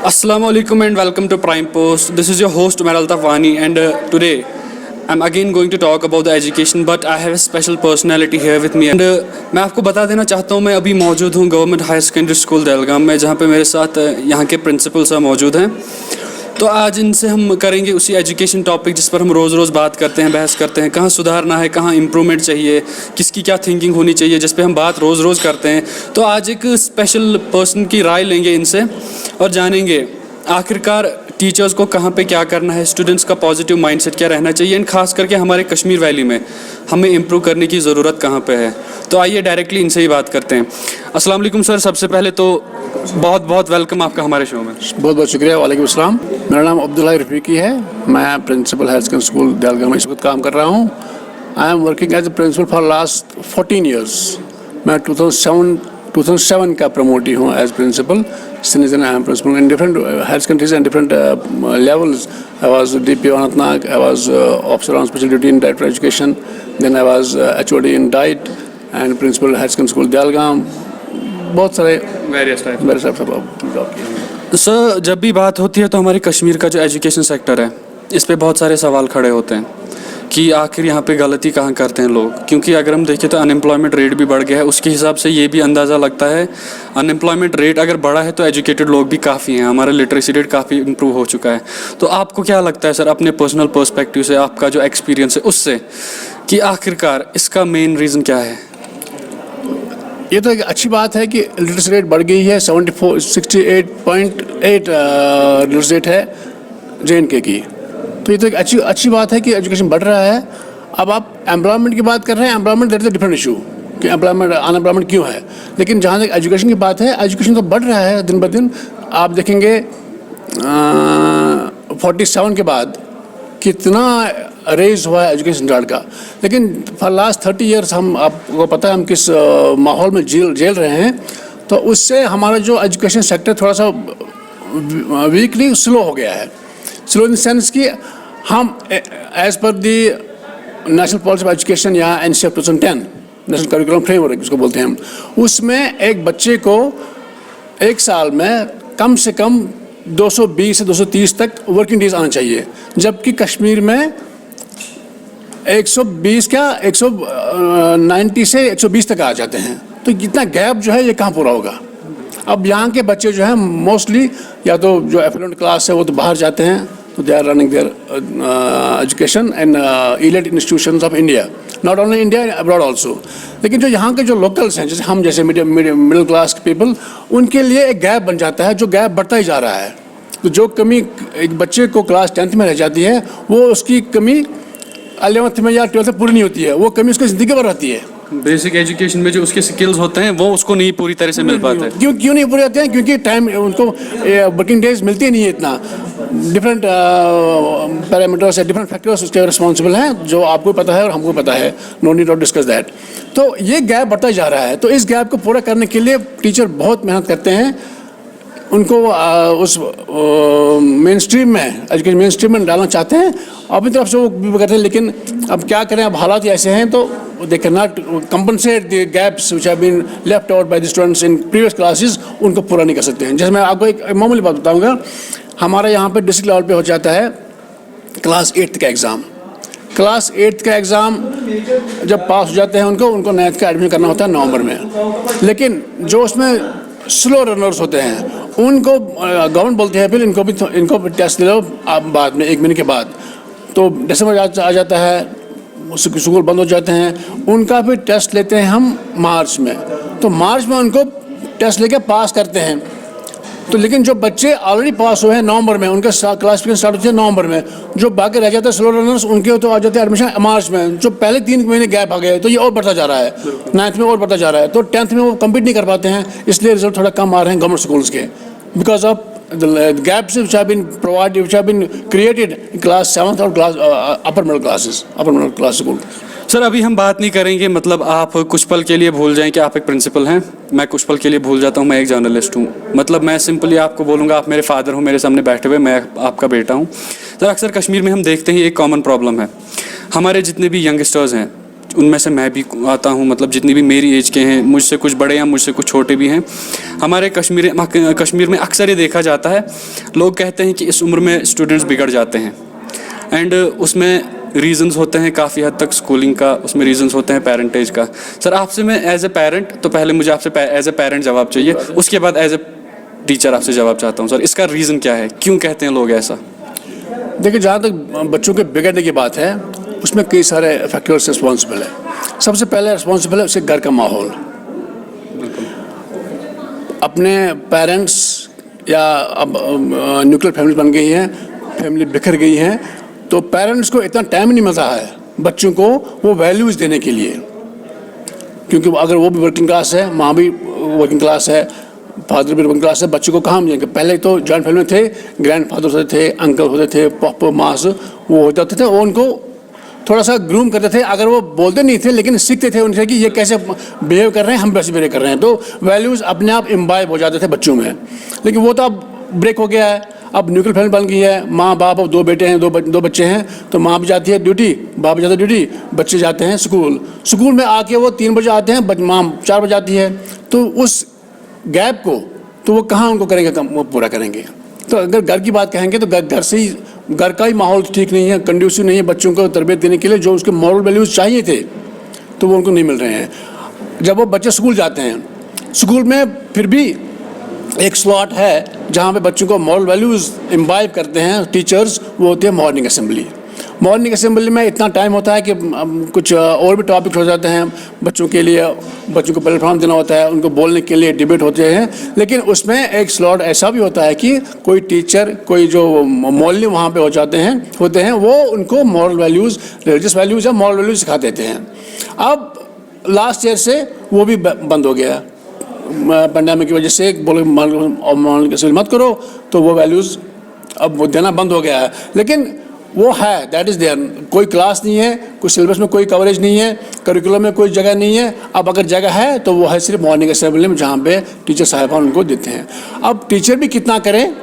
Assalamu alaikum and welcome to Prime Post. This is your host Umar Altafani and today I'm again going to talk about the education but I have a special personality here with me and मैं आपको बता देना चाहता हूँ मैं अभी मौजूद हूँ government higher secondary school Dahalgam में जहाँ पे मेरे साथ यहाँ के प्रिंसिपल साहब मौजूद हैं। तो आज इनसे हम करेंगे उसी एजुकेशन टॉपिक जिस पर हम रोज़ रोज़ बात करते हैं, बहस करते हैं, कहाँ सुधारना है, कहाँ इम्प्रूवमेंट चाहिए, किसकी क्या थिंकिंग होनी चाहिए, जिस पे हम बात रोज़ रोज़ करते हैं। तो आज एक स्पेशल पर्सन की राय लेंगे इनसे और जानेंगे आखिरकार टीचर्स को कहाँ पे क्या करना है, स्टूडेंट्स का पॉजिटिव माइंडसेट क्या रहना चाहिए एंड ख़ास करके हमारे कश्मीर वैली में हमें इम्प्रूव करने की ज़रूरत कहाँ पे है। तो आइए डायरेक्टली इनसे ही बात करते हैं। अस्सलाम वालेकुम सर, सबसे पहले तो बहुत बहुत वेलकम आपका हमारे शो में। बहुत बहुत शुक्रिया। वालेकुम अस्सलाम। मेरा नाम अब्दुल्ला रफ़ीकी है, मैं principal higher secondary school Dahalgam में इस वक्त काम कर रहा हूँ। I am working as a principal for last 14 years. मैं 2007 का प्रमोटी हूँ as principal. Since then I am principal in different higher secondaries and different levels. I was DPO Anantnag, I was officer on special duty in director education, then I was HOD in diet and principal higher secondary school Dehलगाम। बहुत सारे various type job किए। Sir जब भी बात होती है तो हमारे कश्मीर का जो एजुकेशन सेक्टर है इस पे बहुत सारे सवाल खड़े होते हैं कि आखिर यहाँ पे गलती कहाँ करते हैं लोग, क्योंकि अगर हम देखें तो अनएम्प्लॉयमेंट रेट भी बढ़ गया है। उसके हिसाब से ये भी अंदाज़ा लगता है अनएम्प्लॉयमेंट रेट अगर बढ़ा है तो एजुकेटेड लोग भी काफ़ी हैं, हमारा लिटरेसी रेट काफ़ी इम्प्रूव हो चुका है। तो आपको क्या लगता है सर अपने पर्सनल पर्सपेक्टिव से, आपका जो एक्सपीरियंस है उससे, कि आखिरकार इसका मेन रीज़न क्या है? ये तो एक अच्छी बात है कि लिटरेसी रेट बढ़ गई है। 68.8 लिटरेसी रेट है JNK की। तो ये तो एक अच्छी बात है कि एजुकेशन बढ़ रहा है। अब आप एम्प्लॉयमेंट की बात कर रहे हैं, employment that is a different issue कि अनएम्प्लॉयमेंट क्यों है। लेकिन जहाँ तक एजुकेशन की बात है, एजुकेशन तो बढ़ रहा है दिन ब दिन। आप देखेंगे 47 के बाद कितना रेज हुआ है एजुकेशन स्टैंडर्ड का। लेकिन फॉर लास्ट 30 ईयर्स हम, आपको पता है हम किस माहौल में झेल रहे हैं, तो उससे हमारा जो एजुकेशन सेक्टर थोड़ा सा वीकली स्लो हो गया है। स्लो इन द सेंस कि हम as per the national policy of education या NCF 2010 नेशनल करिकुलम फ्रेमवर्क उसको बोलते हैं हम, उसमें एक बच्चे को एक साल में कम से कम 220 से 230 तक वर्किंग डेज आना चाहिए, जबकि कश्मीर में 190 से 120 तक आ जाते हैं। तो इतना गैप जो है ये कहाँ पूरा होगा। अब यहाँ के बच्चे जो हैं मोस्टली या तो जो एफिलेंट क्लास है वो तो बाहर जाते हैं, तो they are running their education in elite institutions of India, not only India abroad also. लेकिन जो यहाँ के जो लोकल्स हैं, जैसे हम जैसे मिडिल क्लास पीपल, उनके लिए एक गैप बन जाता है जो गैप बढ़ता ही जा रहा है। तो जो कमी एक बच्चे को क्लास 10th में रह जाती है, वो उसकी कमी 11th में या 12th में पूरी नहीं होती है, वो कमी उसकी ज़िंदगी भर रहती है। बेसिक एजुकेशन में जो उसके स्किल्स होते हैं वो उसको नहीं पूरी तरह से मिल पाते। क्यों नहीं पूरे होते हैं? क्योंकि टाइम उनको वर्किंग डेज मिलती नहीं है इतना। डिफरेंट पैरामीटर्स या डिफरेंट फैक्टर्स उसके रिस्पॉन्सिबल हैं, जो आपको पता है और हमको पता है। No need to discuss that. तो ये गैप बढ़ता जा रहा है। तो इस गैप को पूरा करने के लिए टीचर बहुत मेहनत करते हैं। उनको उस मेन स्ट्रीम में, एजुकेशन मेन स्ट्रीम में डालना चाहते हैं, अपनी तरफ से वो भी करते हैं। लेकिन अब क्या करें, अब हालात ऐसे हैं तो they cannot compensate the gaps which have been left out by the students in previous classes, उनको पूरा नहीं कर सकते हैं। जैसे मैं आपको एक मामूली बात बताऊंगा, हमारे यहाँ पे डिस्ट्रिक्ट लेवल पे हो जाता है क्लास 8th का एग्ज़ाम। क्लास 8th का एग्ज़ाम जब पास हो जाते हैं उनको 9th का एडमिशन करना होता है नवंबर में। लेकिन जो उसमें स्लो रनर्स होते हैं उनको गवर्नमेंट बोलते हैं फिर इनको भी टेस्ट दे लो आप बाद में 1 महीने के बाद। तो दिसंबर आ जाता है, स्कूल बंद हो जाते हैं, उनका भी टेस्ट लेते हैं हम मार्च में। तो मार्च में उनको टेस्ट लेके पास करते हैं। तो लेकिन जो बच्चे ऑलरेडी पास हुए हैं नवंबर में, उनका क्लासिफिकेशन स्टार्ट होती है नवंबर में। जो बाकी रह जाते हैं स्लो रनर्स, उनके तो आ जाते हैं एडमिशन मार्च में। जो पहले 3 महीने गैप आ गए, तो ये और बढ़ता जा रहा है। 9th में और बढ़ता जा रहा है। तो 10th में वो कम्पीट नहीं कर पाते हैं, इसलिए रिजल्ट थोड़ा कम आ रहे हैं गवर्नमेंट स्कूल्स के, because of the gaps which have been provided, which have been created in class 7th और class upper middle class school। Sir अभी हम बात नहीं करेंगे, मतलब आप कुछ पल के लिए भूल जाएं कि आप एक प्रिंसिपल हैं, मैं कुछ पल के लिए भूल जाता हूं मैं एक जर्नलिस्ट हूं। मतलब मैं सिंपली आपको बोलूँगा आप मेरे फादर हो, मेरे सामने बैठे हुए, मैं आपका बेटा हूं। तो अक्सर कश्मीर में हम देखते हैं एक कॉमन प्रॉब्लम है, हमारे जितने भी यंगस्टर्स हैं उनमें से मैं भी आता हूँ, मतलब जितनी भी मेरी एज के हैं, मुझसे कुछ बड़े या मुझसे कुछ छोटे भी हैं। हमारे कश्मीर में अक्सर ये देखा जाता है, लोग कहते हैं कि इस उम्र में स्टूडेंट्स बिगड़ जाते हैं, एंड उसमें रीजंस होते हैं काफ़ी हद तक स्कूलिंग का, उसमें रीजंस होते हैं पेरेंटेज का। सर आपसे मैं एज ए पेरेंट, तो पहले मुझे आपसे एज ए पेरेंट जवाब चाहिए, उसके बाद एज ए टीचर आपसे जवाब चाहता हूँ। सर इसका रीज़न क्या है, क्यों कहते हैं लोग ऐसा? देखिए, जहाँ तक बच्चों के बिगड़ने की बात है, उसमें कई सारे फैक्टर्स रिस्पॉन्सिबल है। सबसे पहले रिस्पॉन्सिबल है उसके घर का माहौल। अपने पेरेंट्स या अब न्यूक्लियर फैमिली बन गई हैं, फैमिली बिखर गई हैं, तो पेरेंट्स को इतना टाइम नहीं मिलता है बच्चों को वो वैल्यूज़ देने के लिए, क्योंकि अगर वो भी वर्किंग क्लास है, माँ भी वर्किंग क्लास है, फादर भी वर्किंग क्लास है, बच्चों को कहाँ मिलेंगे? पहले तो जॉइंट फैमिली में थे, ग्रैंड फादर होते थे, अंकल होते थे, पापा मास वो होते थे, वो उनको थोड़ा सा ग्रूम करते थे। अगर वो बोलते नहीं थे लेकिन सीखते थे उनसे कि ये कैसे बिहेव कर रहे हैं, हम वैसे बिहेव कर रहे हैं, तो वैल्यूज़ अपने आप इम्बाइब हो जाते थे बच्चों में। लेकिन वो तो अब ब्रेक हो गया है। अब न्यूक्लियर फैमिली बन गई है, माँ बाप, अब 2 बेटे हैं, दो बच्चे हैं, तो माँ भी जाती है ड्यूटी, बाप भी जाता है ड्यूटी, बच्चे जाते हैं स्कूल में आके वो 3 बजे आते हैं, माँ 4 बजे आती है। तो उस गैप को तो वो कहाँ उनको करेंगे, वो पूरा करेंगे? तो अगर घर की बात कहेंगे तो घर से ही, घर का ही माहौल ठीक नहीं है, कंड्यूसिव नहीं है बच्चों को तरबियत देने के लिए, जो उसके मॉरल वैल्यूज़ चाहिए थे तो वो उनको नहीं मिल रहे हैं। जब वो बच्चे स्कूल जाते हैं, स्कूल में फिर भी एक स्लॉट है जहाँ पे बच्चों को मॉरल वैल्यूज़ इम्बाइब करते हैं टीचर्स, वो होती है मॉर्निंग असेंबली। मॉर्निंग असेंबली में इतना टाइम होता है कि कुछ और भी टॉपिक हो जाते हैं बच्चों के लिए, बच्चों को प्लेटफॉर्म देना होता है, उनको बोलने के लिए डिबेट होते हैं। लेकिन उसमें एक स्लॉट ऐसा भी होता है कि कोई टीचर, कोई जो मौलवी वहाँ पे होते हैं वो उनको मॉरल वैल्यूज़, रिलीजियस वैल्यूज़ या मॉरल वैल्यूज़ सिखा देते हैं। अब लास्ट ईयर से वो भी बंद हो गया पेंडेमिक की वजह से। बोले मॉरल मत करो, तो वो वैल्यूज़ अब वो देना बंद हो गया है। लेकिन वो है, दैट इज़ देयर। कोई क्लास नहीं है, कोई सिलेबस में कोई कवरेज नहीं है, करिकुलम में कोई जगह नहीं है। अब अगर जगह है तो वो है सिर्फ मॉर्निंग असेंबली में, जहाँ पे टीचर साहिबान उनको देते हैं। अब टीचर भी कितना करें,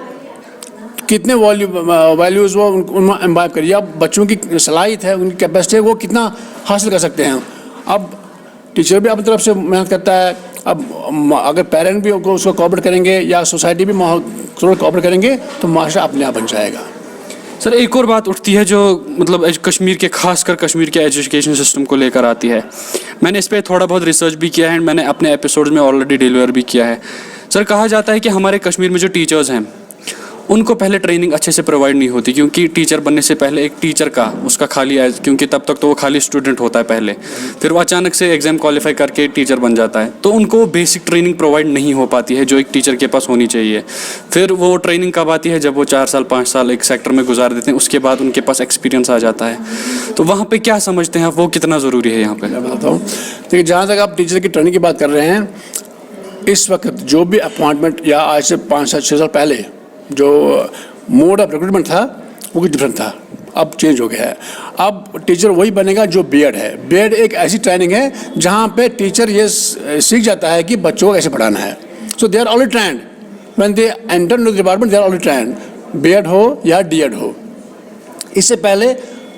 कितने वैल्यूज़ वो उनमें इम्बाइब करिए। अब बच्चों की सलाहियत है, उनकी कैपेसिटी है, वो कितना हासिल कर सकते हैं। अब टीचर भी अपनी तरफ से मेहनत करता है। अब अगर पेरेंट भी उसको कोऑपरेट करेंगे या सोसाइटी भी थोड़ा कोऑपरेट करेंगे तो माशरा अपने आप बन जाएगा। सर एक और बात उठती है जो मतलब कश्मीर के, खासकर कश्मीर के एजुकेशन सिस्टम को लेकर आती है। मैंने इस पर थोड़ा बहुत रिसर्च भी किया है, मैंने अपने एपिसोड्स में ऑलरेडी डिलीवर भी किया है। सर कहा जाता है कि हमारे कश्मीर में जो टीचर्स हैं उनको पहले ट्रेनिंग अच्छे से प्रोवाइड नहीं होती, क्योंकि टीचर बनने से पहले एक टीचर का उसका खाली क्योंकि तब तक तो वो खाली स्टूडेंट होता है पहले, फिर वो अचानक से एग्ज़ाम क्वालिफाई करके टीचर बन जाता है, तो उनको बेसिक ट्रेनिंग प्रोवाइड नहीं हो पाती है जो एक टीचर के पास होनी चाहिए। फिर वो ट्रेनिंग कब आती है, जब वो 4 साल 5 साल एक सेक्टर में गुजार देते हैं, उसके बाद उनके पास एक्सपीरियंस आ जाता है। तो वहाँ पर क्या समझते हैं आप, वो कितना ज़रूरी है यहाँ पर? मैं बताता हूँ। देखिए, जहाँ तक आप टीचर की ट्रेनिंग की बात कर रहे हैं, इस वक्त जो भी अपॉइंटमेंट या आज से 5-6 साल पहले जो मोड ऑफ रिक्रूटमेंट था वो कुछ डिफरेंट था, अब चेंज हो गया है। अब टीचर वही बनेगा जो बीएड है। बीएड एक ऐसी ट्रेनिंग है जहाँ पे टीचर ये सीख जाता है कि बच्चों को कैसे पढ़ाना है। So they are already trained, when they enter in the department they are already trained, BEd हो या डीएड हो। इससे पहले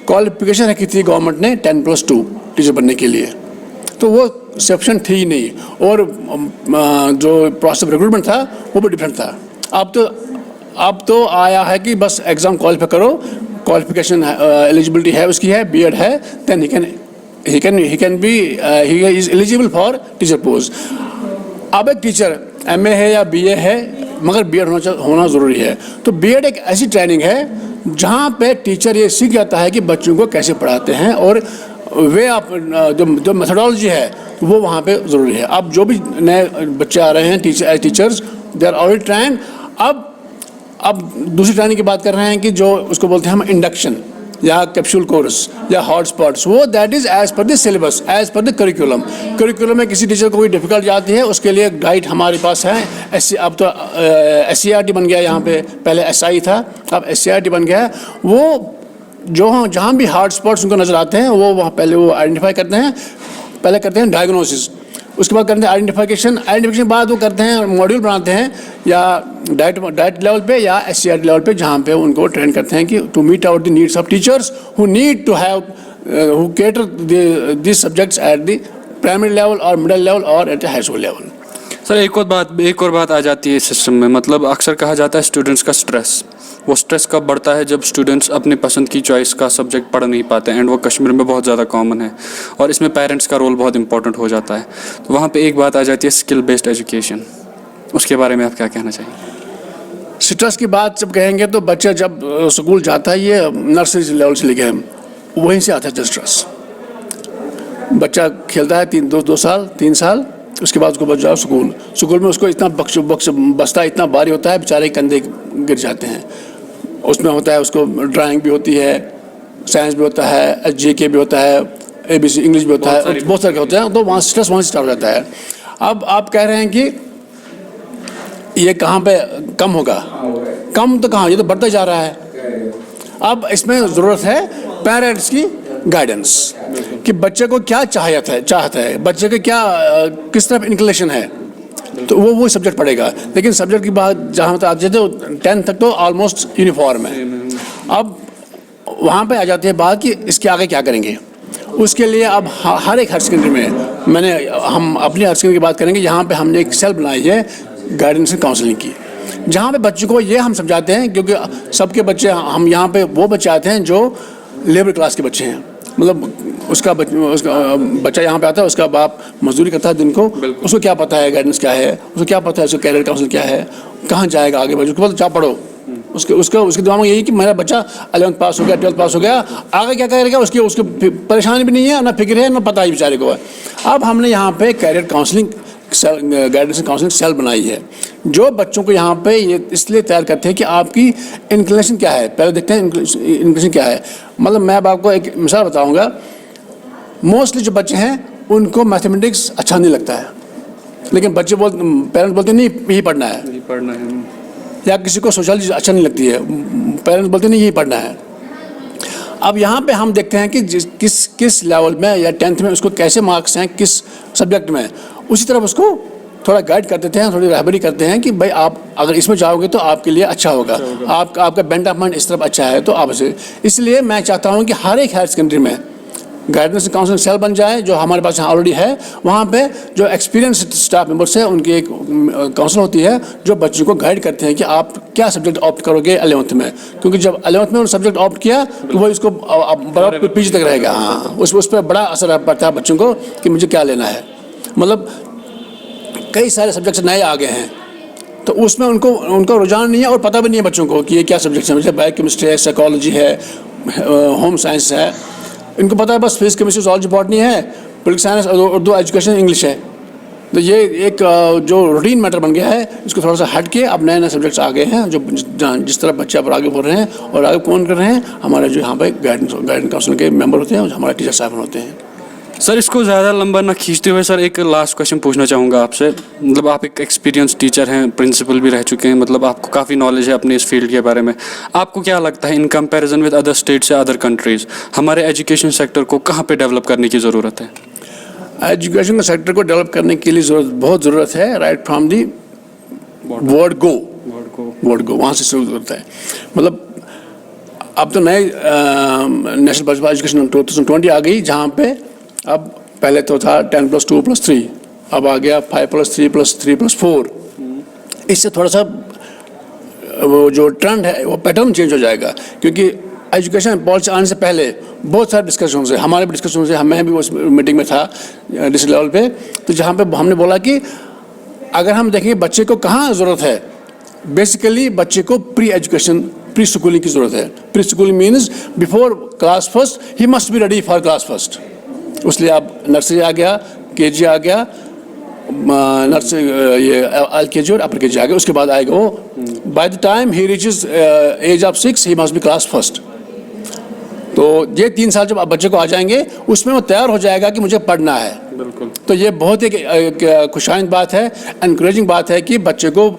क्वालिफिकेशन रखी थी गवर्नमेंट ने 10+2 टीचर बनने के लिए, तो वो सफिशिएंट थी ही नहीं, और जो प्रोसेस रिक्रूटमेंट था वो भी डिफरेंट था। अब तो आया है कि बस एग्ज़ाम क्वालिफाई करो, क्वालिफिकेशन एलिजिबिलिटी है, उसकी है, बीएड है, then he is eligible for teacher post. अब एक टीचर एमए है या बीए है, मगर बीएड होना ज़रूरी है। तो बीएड एक ऐसी ट्रेनिंग है जहाँ पे टीचर ये सीख जाता है कि बच्चों को कैसे पढ़ाते हैं, और वे आप जो मेथडोलॉजी है वो वहाँ पे ज़रूरी है। अब जो भी नए बच्चे आ रहे हैं teachers, they are already trained. अब दूसरी ट्रेनिंग की बात कर रहे हैं कि जो उसको बोलते हैं हम इंडक्शन या कैप्सूल कोर्स या हॉटस्पॉट्स, वो that is as per the syllabus, as per the curriculum में किसी टीचर को कोई डिफ़िकल्ट आती है उसके लिए गाइड हमारे पास है। अब तो SCRT बन गया यहाँ पे, पहले SI था, अब SCRT बन गया है। वो जो जहाँ भी हॉट स्पॉट्स उनको नज़र आते हैं वो वहाँ पहले वो आइडेंटिफाई करते हैं, पहले करते हैं डायग्नोसिस, उसके बाद करते हैं आइडेंटिफिकेशन के बाद वो करते हैं मॉड्यूल बनाते हैं, या डाइट लेवल पे या SCRT लेवल पे, जहाँ पे उनको ट्रेन करते हैं कि to meet out the needs of teachers who need to have who cater these subjects at the primary level or middle level or at the high school level. Sir एक और बात आ जाती है इस सिस्टम में, मतलब अक्सर कहा जाता है स्टूडेंट्स का स्ट्रेस। वो स्ट्रेस कब बढ़ता है? जब स्टूडेंट्स अपने पसंद की चॉइस का सब्जेक्ट पढ़ नहीं पाते, एंड वो कश्मीर में बहुत ज़्यादा कॉमन है, और इसमें पेरेंट्स का रोल बहुत इंपॉर्टेंट हो जाता है। तो वहाँ पे एक बात आ जाती है स्किल बेस्ड एजुकेशन, उसके बारे में आप क्या कहना चाहिए? स्ट्रेस की बात जब कहेंगे तो बच्चा जब स्कूल जाता है, ये नर्सरी लेवल से लेके वहीं से आता है स्ट्रेस। बच्चा खेलता है 2 साल 3 साल, उसके बाद उसको बच जाओ स्कूल में उसको इतना बस्ता इतना भारी होता है, बेचारे कंधे गिर जाते हैं। उसमें होता है, उसको ड्राइंग भी होती है, साइंस भी होता है, GK भी होता है, ABC इंग्लिश भी होता है, बहुत सारे होते हैं। तो वहाँ स्ट्रेस वहाँ से स्टार्ट हो जाता है। अब आप कह रहे हैं कि ये कहाँ पे कम होगा? कम तो कहाँ, ये तो बढ़ता जा रहा है। अब इसमें ज़रूरत है पेरेंट्स की गाइडेंस कि बच्चे को क्या चाहता है, बच्चे के क्या किस तरफ इंक्लिनेशन है, तो वो सब्जेक्ट पढ़ेगा। लेकिन सब्जेक्ट की बात जहाँ तक आती है तो 10th तक तो ऑलमोस्ट यूनिफॉर्म है। अब वहाँ पे आ जाती है बात कि इसके आगे क्या करेंगे। उसके लिए अब हर एक हायर सेकेंडरी में हम अपनी हायर सेकेंडरी की बात करेंगे, यहाँ पे हमने एक सेल बनाई है गाइडेंस एंड काउंसलिंग की, जहाँ पे बच्चों को ये हम समझाते हैं, क्योंकि सबके बच्चे हम यहाँ पे वो बच्चे आते हैं जो लेबर क्लास के बच्चे हैं। मतलब उसका बच्चा यहाँ पे आता है, उसका बाप मजदूरी करता है दिन को, उसको क्या पता है गाइडेंस क्या है, उसको क्या पता है उसको कैरियर काउंसिल क्या है, कहाँ जाएगा आगे बढ़, उसके बाद क्या पढ़ो। उसके दिमाग में यही कि मेरा बच्चा 11th पास हो गया, 12th पास हो गया, आगे क्या करेगा उसको परेशानी भी नहीं है, ना फिक्र है, ना पता ही बेचारे को है। अब हमने यहाँ पे career counselling guidance and counselling cell बनाई है, जो बच्चों को यहाँ पे ये इसलिए तैयार करते हैं कि आपकी इंक्लिनेशन क्या है। पहले देखते हैं इंक्लिनेशन क्या है। मतलब मैं अब आपको एक मिसाल बताऊंगा। मोस्टली जो बच्चे हैं उनको मैथमेटिक्स अच्छा नहीं लगता है, लेकिन पेरेंट्स बोलते नहीं यही पढ़ना है, या किसी को सोशल अच्छा नहीं लगती है, पेरेंट्स बोलते नहीं यही पढ़ना है। अब यहाँ पे हम देखते हैं कि किस लेवल में या 10th में उसको कैसे मार्क्स हैं किस सब्जेक्ट में, उसी तरफ उसको थोड़ा गाइड कर देते हैं, थोड़ी रहबरी करते हैं कि भाई आप अगर इसमें जाओगे तो आपके लिए अच्छा होगा, आपका बेंट ऑफ माइंड इस तरफ अच्छा है तो आप इसे। इसलिए मैं चाहता हूँ कि हर एक हायर सेकेंडरी में गाइडेंस काउंसलिंग सेल बन जाए, जो हमारे पास ऑलरेडी है। वहाँ पे जो एक्सपीरियंस स्टाफ मेंबर्स हैं उनकी एक काउंसिल होती है जो बच्चों को गाइड करते हैं कि आप क्या सब्जेक्ट ऑप्ट करोगे 11th में, क्योंकि जब 11th में उन्होंने सब्जेक्ट ऑप्ट किया तो वो इसको बड़ा पीछे तक रहेगा। हाँ, उस पर बड़ा असर पड़ता है बच्चों को कि मुझे क्या लेना है। मतलब कई सारे सब्जेक्ट्स नए आ गए हैं, तो उसमें उनको रुझान नहीं है और पता भी नहीं है बच्चों को कि ये क्या सब्जेक्ट्स हैं। जैसे बायोकेमिस्ट्री है, साइकोलॉजी है, होम साइंस है, इनको पता है बस फिजिक्स केमिस्ट्री जूलॉजी बॉटनी है, political science, Urdu education, English है। तो ये एक जो रूटीन मैटर बन गया है, इसको थोड़ा सा हट के अब नए सब्जेक्ट्स आ गए हैं जो जिस तरह बच्चे अब आगे बढ़ रहे हैं और आगे कौन कर रहे हैं, हमारे जो यहाँ पे गाइडेंस काउंसिल के मेंबर होते हैं, हमारे टीचर साहब होते हैं। सर इसको ज़्यादा लंबा ना खींचते हुए सर एक लास्ट क्वेश्चन पूछना चाहूँगा आपसे। मतलब आप एक एक्सपीरियंस टीचर हैं, प्रिंसिपल भी रह चुके हैं, मतलब आपको काफ़ी नॉलेज है अपने इस फील्ड के बारे में। आपको क्या लगता है in comparison with other states या अदर कंट्रीज़ हमारे एजुकेशन सेक्टर को कहाँ पे डेवलप करने की ज़रूरत है? एजुकेशन सेक्टर को डेवलप करने के लिए बहुत ज़रूरत है, right from the word go वहाँ से शुरू होता है। मतलब अब तो नए नेशनल एजुकेशन 2020 आ गई, जहाँ पे अब पहले तो था 10+2+3, अब आ गया 5+3+3+4। इससे थोड़ा सा वो जो ट्रेंड है वो पैटर्न चेंज हो जाएगा, क्योंकि एजुकेशन पॉलिसी आने से पहले बहुत सारे डिस्कशन से, हमारे भी डिस्कशन से, मैं भी उस मीटिंग में था डिस्ट्रिक्ट लेवल पे, तो जहाँ पे हमने बोला कि अगर हम देखेंगे बच्चे को कहाँ ज़रूरत है, बेसिकली बच्चे को प्री स्कूलिंग की ज़रूरत है। Pre schooling means before class first he must be ready for class first. उसलिए अब नर्सरी आ गया, KG आ गया, नर्सरी ये LKG और अपर KG आ गया, उसके बाद आएगा वो by the time he reaches age of 6 he must be class first. तो ये 3 साल जब बच्चे को आ जाएंगे उसमें वो तैयार हो जाएगा कि मुझे पढ़ना है। बिल्कुल। तो ये बहुत एक खुशाइंद बात है, एनकरेजिंग बात है कि बच्चे को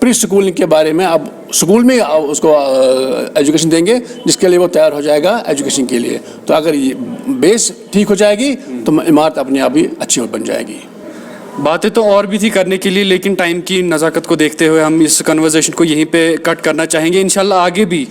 प्री स्कूलिंग के बारे में अब स्कूल में उसको एजुकेशन देंगे, जिसके लिए वो तैयार हो जाएगा एजुकेशन के लिए। तो अगर ये बेस ठीक हो जाएगी तो इमारत अपने आप ही अच्छी बन जाएगी। बातें तो और भी थी करने के लिए, लेकिन टाइम की नज़ाकत को देखते हुए हम इस कन्वर्सेशन को यहीं पे कट करना चाहेंगे। इंशाल्लाह आगे भी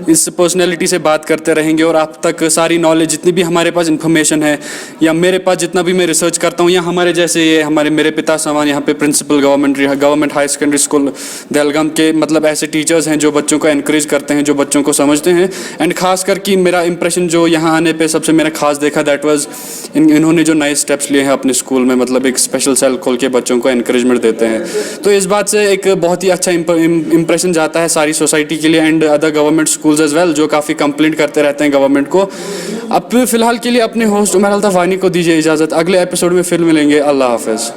इस पर्सनैलिटी से बात करते रहेंगे और आप तक सारी नॉलेज जितनी भी हमारे पास इंफॉर्मेशन है या मेरे पास जितना भी मैं रिसर्च करता हूँ, या हमारे जैसे ये मेरे पिता समान यहाँ पे principal government high secondary school Dahalgam के मतलब ऐसे टीचर्स हैं जो बच्चों को एनकरेज करते हैं, जो बच्चों को समझते हैं। एंड खास करके मेरा इंप्रेशन जो यहाँ आने पे सबसे मैंने खास देखा दैट वाज इन्होंने जो नए स्टेप्स लिए हैं अपने स्कूल में, मतलब एक स्पेशल सेल खोल के बच्चों को एनकरेजमेंट देते हैं। तो इस बात से एक बहुत ही अच्छा इंप्रेशन जाता है सारी सोसाइटी के लिए and other government schools as well, जो काफ़ी कंप्लेंट करते रहते हैं गवर्नमेंट को। अब फिलहाल के लिए अपने होस्ट उमर अल्ताफ वानी को दीजिए इजाज़त, अगले एपिसोड में फिर मिलेंगे। अल्लाह हाफ़िज़।